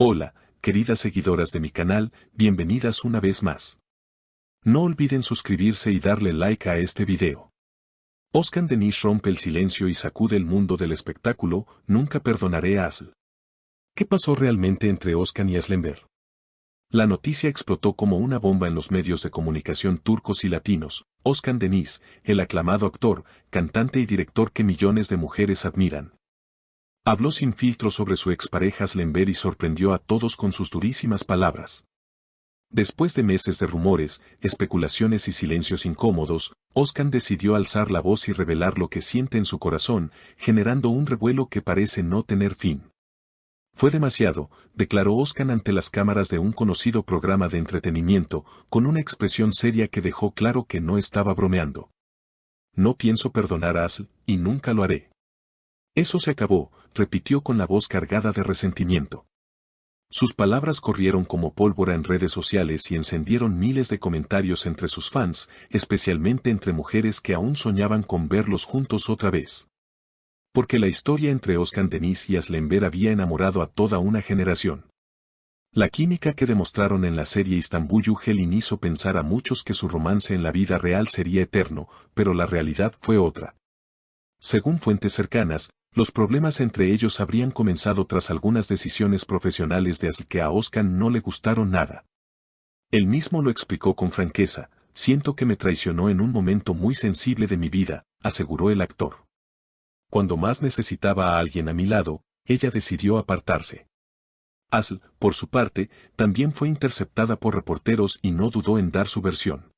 Hola, queridas seguidoras de mi canal, bienvenidas una vez más. No olviden suscribirse y darle like a este video. Oscar Denis rompe el silencio y sacude el mundo del espectáculo, nunca perdonaré a Asl. ¿Qué pasó realmente entre Özkan y Aslenber? La noticia explotó como una bomba en los medios de comunicación turcos y latinos. Özkan Deniz, el aclamado actor, cantante y director que millones de mujeres admiran, habló sin filtro sobre su expareja Aslenber y sorprendió a todos con sus durísimas palabras. Después de meses de rumores, especulaciones y silencios incómodos, Özkan decidió alzar la voz y revelar lo que siente en su corazón, generando un revuelo que parece no tener fin. Fue demasiado, declaró Özkan ante las cámaras de un conocido programa de entretenimiento, con una expresión seria que dejó claro que no estaba bromeando. No pienso perdonar a Asl, y nunca lo haré. Eso se acabó, repitió con la voz cargada de resentimiento. Sus palabras corrieron como pólvora en redes sociales y encendieron miles de comentarios entre sus fans, especialmente entre mujeres que aún soñaban con verlos juntos otra vez. Porque la historia entre Özkan Deniz y Aslenber había enamorado a toda una generación. La química que demostraron en la serie Istanbul Gelin hizo pensar a muchos que su romance en la vida real sería eterno, pero la realidad fue otra. Según fuentes cercanas, los problemas entre ellos habrían comenzado tras algunas decisiones profesionales de Asl que a Özkan no le gustaron nada. Él mismo lo explicó con franqueza: siento que me traicionó en un momento muy sensible de mi vida, aseguró el actor. Cuando más necesitaba a alguien a mi lado, ella decidió apartarse. Asl, por su parte, también fue interceptada por reporteros y no dudó en dar su versión.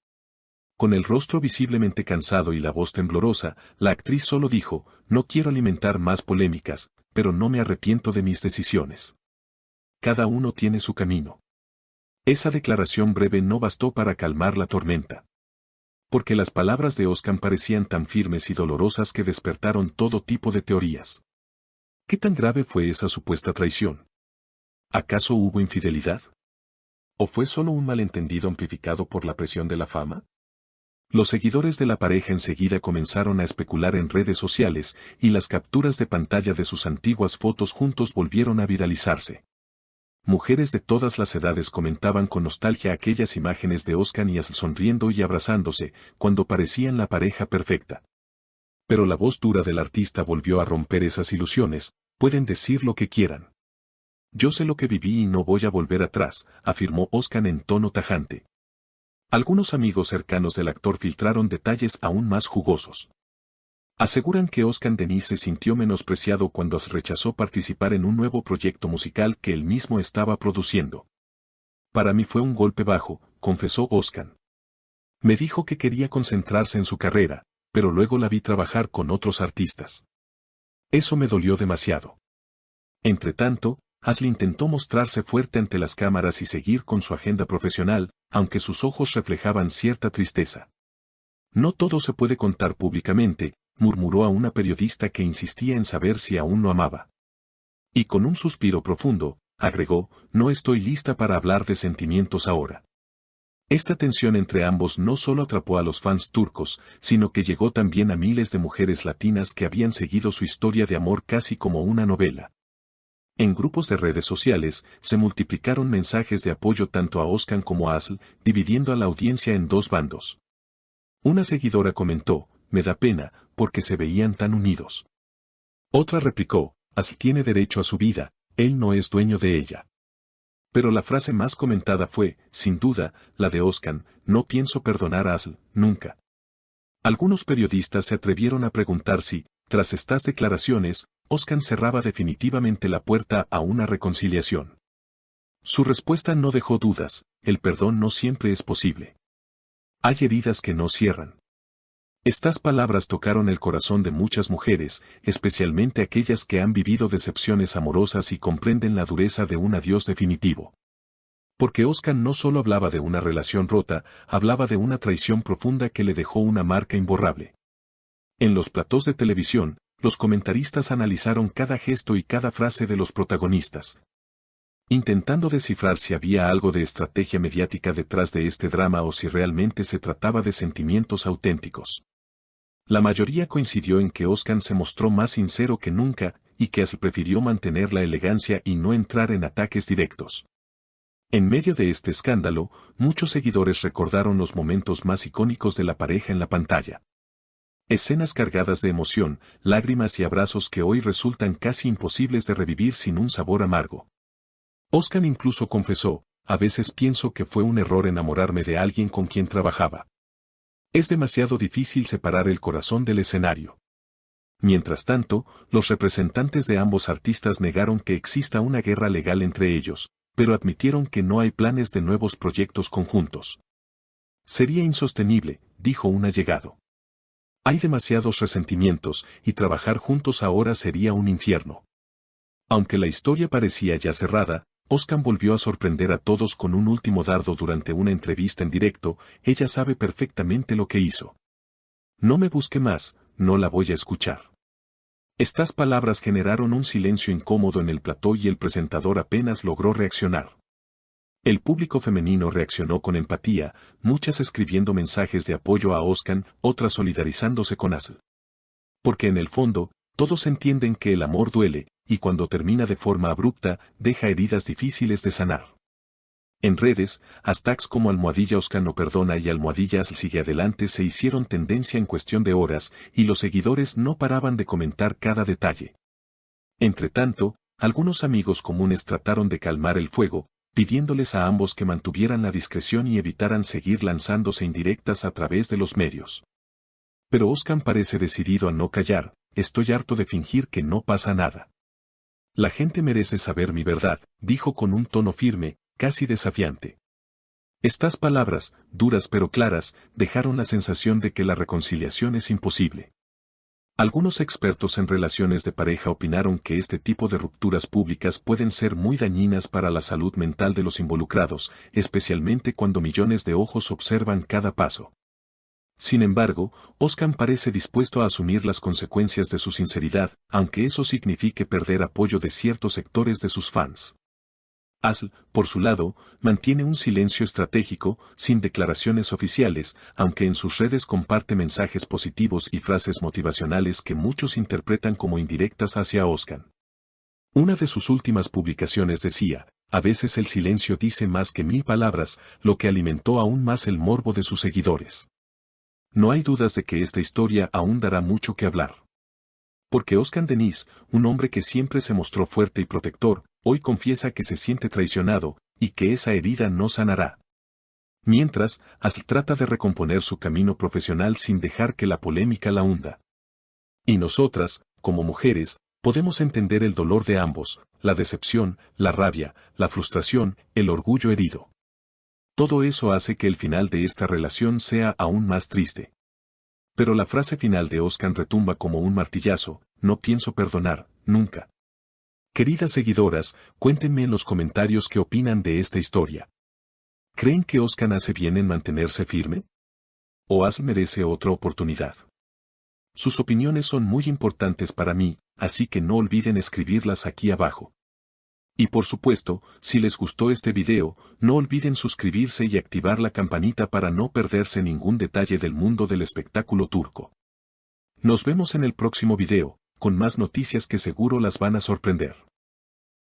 Con el rostro visiblemente cansado y la voz temblorosa, la actriz solo dijo: no quiero alimentar más polémicas, pero no me arrepiento de mis decisiones. Cada uno tiene su camino. Esa declaración breve no bastó para calmar la tormenta. Porque las palabras de Özkan parecían tan firmes y dolorosas que despertaron todo tipo de teorías. ¿Qué tan grave fue esa supuesta traición? ¿Acaso hubo infidelidad? ¿O fue solo un malentendido amplificado por la presión de la fama? Los seguidores de la pareja enseguida comenzaron a especular en redes sociales, y las capturas de pantalla de sus antiguas fotos juntos volvieron a viralizarse. Mujeres de todas las edades comentaban con nostalgia aquellas imágenes de Özkan y Asl sonriendo y abrazándose, cuando parecían la pareja perfecta. Pero la voz dura del artista volvió a romper esas ilusiones: pueden decir lo que quieran. Yo sé lo que viví y no voy a volver atrás, afirmó Özkan en tono tajante. Algunos amigos cercanos del actor filtraron detalles aún más jugosos. Aseguran que Özkan Deniz se sintió menospreciado cuando rechazó participar en un nuevo proyecto musical que él mismo estaba produciendo. Para mí fue un golpe bajo, confesó Özkan. Me dijo que quería concentrarse en su carrera, pero luego la vi trabajar con otros artistas. Eso me dolió demasiado. Entretanto, Asl intentó mostrarse fuerte ante las cámaras y seguir con su agenda profesional, aunque sus ojos reflejaban cierta tristeza. No todo se puede contar públicamente, murmuró a una periodista que insistía en saber si aún lo amaba. Y con un suspiro profundo, agregó: no estoy lista para hablar de sentimientos ahora. Esta tensión entre ambos no solo atrapó a los fans turcos, sino que llegó también a miles de mujeres latinas que habían seguido su historia de amor casi como una novela. En grupos de redes sociales, se multiplicaron mensajes de apoyo tanto a Özkan como a Asl, dividiendo a la audiencia en dos bandos. Una seguidora comentó: me da pena, porque se veían tan unidos. Otra replicó: Asl tiene derecho a su vida, él no es dueño de ella. Pero la frase más comentada fue, sin duda, la de Özkan: no pienso perdonar a Asl, nunca. Algunos periodistas se atrevieron a preguntar si, tras estas declaraciones, Özkan cerraba definitivamente la puerta a una reconciliación. Su respuesta no dejó dudas: el perdón no siempre es posible. Hay heridas que no cierran. Estas palabras tocaron el corazón de muchas mujeres, especialmente aquellas que han vivido decepciones amorosas y comprenden la dureza de un adiós definitivo. Porque Özkan no solo hablaba de una relación rota, hablaba de una traición profunda que le dejó una marca imborrable. En los platós de televisión, los comentaristas analizaron cada gesto y cada frase de los protagonistas, intentando descifrar si había algo de estrategia mediática detrás de este drama o si realmente se trataba de sentimientos auténticos. La mayoría coincidió en que Özkan se mostró más sincero que nunca, y que Asl prefirió mantener la elegancia y no entrar en ataques directos. En medio de este escándalo, muchos seguidores recordaron los momentos más icónicos de la pareja en la pantalla. Escenas cargadas de emoción, lágrimas y abrazos que hoy resultan casi imposibles de revivir sin un sabor amargo. Özkan incluso confesó: a veces pienso que fue un error enamorarme de alguien con quien trabajaba. Es demasiado difícil separar el corazón del escenario. Mientras tanto, los representantes de ambos artistas negaron que exista una guerra legal entre ellos, pero admitieron que no hay planes de nuevos proyectos conjuntos. Sería insostenible, dijo un allegado. Hay demasiados resentimientos, y trabajar juntos ahora sería un infierno. Aunque la historia parecía ya cerrada, Özkan volvió a sorprender a todos con un último dardo durante una entrevista en directo: ella sabe perfectamente lo que hizo. No me busque más, no la voy a escuchar. Estas palabras generaron un silencio incómodo en el plató y el presentador apenas logró reaccionar. El público femenino reaccionó con empatía, muchas escribiendo mensajes de apoyo a Özkan, otras solidarizándose con Asl. Porque en el fondo, todos entienden que el amor duele, y cuando termina de forma abrupta, deja heridas difíciles de sanar. En redes, hashtags como #Özkan no perdona y #Asl sigue adelante se hicieron tendencia en cuestión de horas, y los seguidores no paraban de comentar cada detalle. Entretanto, algunos amigos comunes trataron de calmar el fuego, pidiéndoles a ambos que mantuvieran la discreción y evitaran seguir lanzándose indirectas a través de los medios. Pero Özkan parece decidido a no callar: estoy harto de fingir que no pasa nada. La gente merece saber mi verdad, dijo con un tono firme, casi desafiante. Estas palabras, duras pero claras, dejaron la sensación de que la reconciliación es imposible. Algunos expertos en relaciones de pareja opinaron que este tipo de rupturas públicas pueden ser muy dañinas para la salud mental de los involucrados, especialmente cuando millones de ojos observan cada paso. Sin embargo, Özkan parece dispuesto a asumir las consecuencias de su sinceridad, aunque eso signifique perder apoyo de ciertos sectores de sus fans. Asl, por su lado, mantiene un silencio estratégico, sin declaraciones oficiales, aunque en sus redes comparte mensajes positivos y frases motivacionales que muchos interpretan como indirectas hacia Özkan. Una de sus últimas publicaciones decía: a veces el silencio dice más que 1000 palabras, lo que alimentó aún más el morbo de sus seguidores. No hay dudas de que esta historia aún dará mucho que hablar. Porque Özkan Deniz, un hombre que siempre se mostró fuerte y protector, hoy confiesa que se siente traicionado, y que esa herida no sanará. Mientras, Asl trata de recomponer su camino profesional sin dejar que la polémica la hunda. Y nosotras, como mujeres, podemos entender el dolor de ambos, la decepción, la rabia, la frustración, el orgullo herido. Todo eso hace que el final de esta relación sea aún más triste. Pero la frase final de Özkan retumba como un martillazo: no pienso perdonar, nunca. Queridas seguidoras, cuéntenme en los comentarios qué opinan de esta historia. ¿Creen que Özkan hace bien en mantenerse firme? ¿O Asl merece otra oportunidad? Sus opiniones son muy importantes para mí, así que no olviden escribirlas aquí abajo. Y por supuesto, si les gustó este video, no olviden suscribirse y activar la campanita para no perderse ningún detalle del mundo del espectáculo turco. Nos vemos en el próximo video, con más noticias que seguro las van a sorprender.